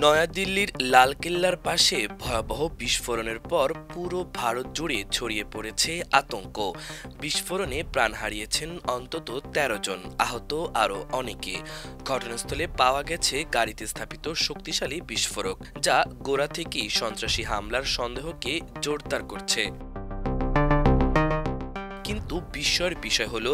নয়াদিল্লির লালকেল্লার পাশে ভয়াবহ বিস্ফোরণের পর পুরো ভারত জুড়ে ছড়িয়ে পড়েছে আতঙ্ক। বিস্ফোরণে প্রাণ হারিয়েছেন অন্তত ১৩ জন, আহত আরও অনেকে। ঘটনাস্থলে পাওয়া গেছে গাড়িতে স্থাপিত শক্তিশালী বিস্ফোরক, যা গোড়া থেকেই সন্ত্রাসী হামলার সন্দেহকে জোরদার করছে। কিন্তু বিস্ময়ের বিষয় হলো,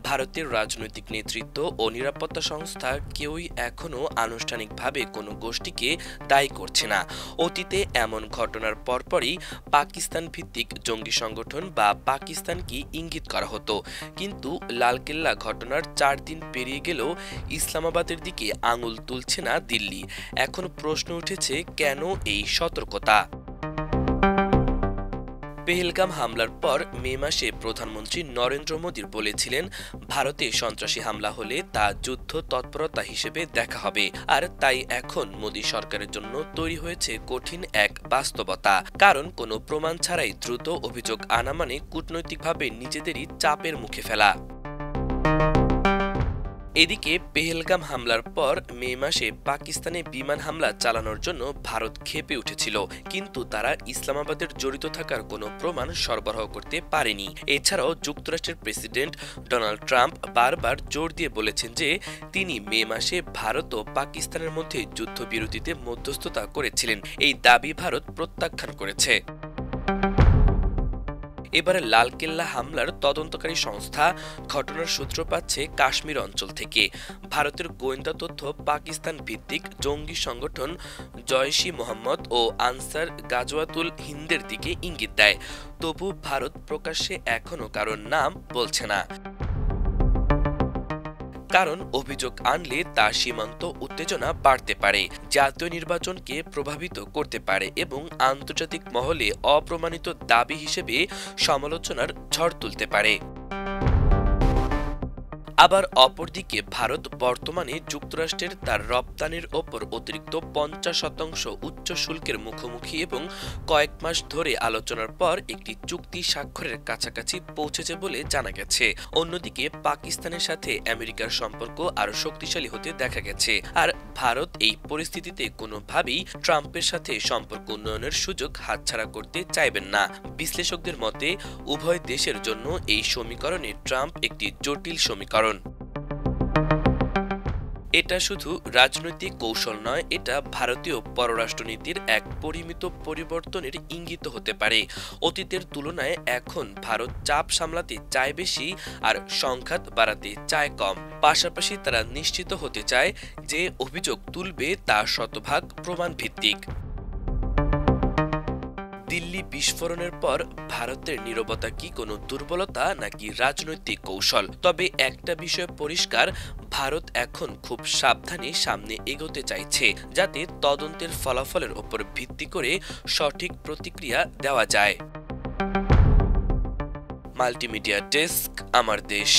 ভারতের রাজনৈতিক নেতৃত্ব ও নিরাপত্তা সংস্থা কেউই এখনও আনুষ্ঠানিকভাবে কোনো গোষ্ঠীকে দায়ী করছে না। অতীতে এমন ঘটনার পরপরই পাকিস্তান ভিত্তিক জঙ্গি সংগঠন বা পাকিস্তানকে ইঙ্গিত করা হতো, কিন্তু লালকেল্লা ঘটনার ৪ দিন পেরিয়ে গেলেও ইসলামাবাদের দিকে আঙুল তুলছে না দিল্লি। এখন প্রশ্ন উঠেছে, কেন এই সতর্কতা? পেহেলগাম হামলার পর মে মাসে প্রধানমন্ত্রী নরেন্দ্র মোদী বলেছিলেন, ভারতে সন্ত্রাসী হামলা হলে তা যুদ্ধ তৎপরতা হিসেবে দেখা হবে। আর তাই এখন মোদী সরকারের জন্য তৈরি হয়েছে কঠিন এক বাস্তবতা। কারণ কোনো প্রমাণ ছাড়াই দ্রুত অভিযোগ আনা মানে কূটনৈতিকভাবে নিজেদেরই চাপের মুখে ফেলা। এদিকে পেহেলগাম হামলার পর মে মাসে পাকিস্তানে বিমান হামলা চালানোর জন্য ভারত ক্ষেপে উঠেছিল, কিন্তু তারা ইসলামাবাদের জড়িত থাকার কোনো প্রমাণ সরবরাহ করতে পারেনি। এছাড়াও যুক্তরাষ্ট্রের প্রেসিডেন্ট ডোনাল্ড ট্রাম্প বারবার জোর দিয়ে বলেছেন যে তিনি মে মাসে ভারত ও পাকিস্তানের মধ্যে যুদ্ধবিরতিতে মধ্যস্থতা করেছিলেন। এই দাবি ভারত প্রত্যাখ্যান করেছে। এবারে লালকেল্লা হামলার তদন্তকারী সংস্থা ঘটনার সূত্র পাচ্ছে কাশ্মীর অঞ্চল থেকে। ভারতের গোয়েন্দা তথ্য পাকিস্তান ভিত্তিক জঙ্গি সংগঠন জয়শ-ই মোহাম্মদ ও আনসার গাজওয়াতুল হিন্দের দিকে ইঙ্গিত দেয়। তবু ভারত প্রকাশ্যে এখনও কারোর নাম বলছে না, কারণ অভিযোগ আনলে তা সীমান্ত উত্তেজনা বাড়তে পারে, জাতীয় নির্বাচনকে প্রভাবিত করতে পারে এবং আন্তর্জাতিক মহলে অপ্রমাণিত দাবি হিসেবে সমালোচনার ঝড় তুলতে পারে। আবার অপরদিকে ভারত বর্তমানে যুক্তরাষ্ট্রের তার রপ্তানির ওপর অতিরিক্ত ৫০% উচ্চ শুল্কের মুখোমুখি এবং কয়েক মাস ধরে আলোচনার পর একটি চুক্তি স্বাক্ষরের কাছাকাছি পৌঁছেছে বলে জানা গেছে। অন্যদিকে পাকিস্তানের সাথে আমেরিকার সম্পর্ক আরও শক্তিশালী হতে দেখা গেছে। আর ভারত এই পরিস্থিতিতে কোনোভাবেই ট্রাম্পের সাথে সম্পর্ক উন্নয়নের সুযোগ হাতছাড়া করতে চাইবেন না। বিশ্লেষকদের মতে উভয় দেশের জন্য এই সমীকরণে ট্রাম্প একটি জটিল সমীকরণ। এটা শুধু রাজনৈতিক কৌশল নয়, এটা ভারতীয় পররাষ্ট্রনীতির এক পরিমিত পরিবর্তনের ইঙ্গিত হতে পারে। অতীতের তুলনায় এখন ভারত চাপ সামলাতে চায় বেশি আর সংঘাত বাড়াতে চায় কম। পাশাপাশি তারা নিশ্চিত হতে চায় যে অভিযোগ তুলবে তা শতভাগ প্রমাণ ভিত্তিক। দিল্লি বিস্ফোরণের পর ভারতের নীরবতা কি কোনো দুর্বলতা নাকি রাজনৈতিক কৌশল? তবে একটা বিষয় পরিষ্কার, ভারত এখন খুব সাবধানে সামনে এগোতে চাইছে, যাতে তদন্তের ফলাফলের ওপর ভিত্তি করে সঠিক প্রতিক্রিয়া দেওয়া যায়। মাল্টিমিডিয়া ডেস্ক, আমার দেশ।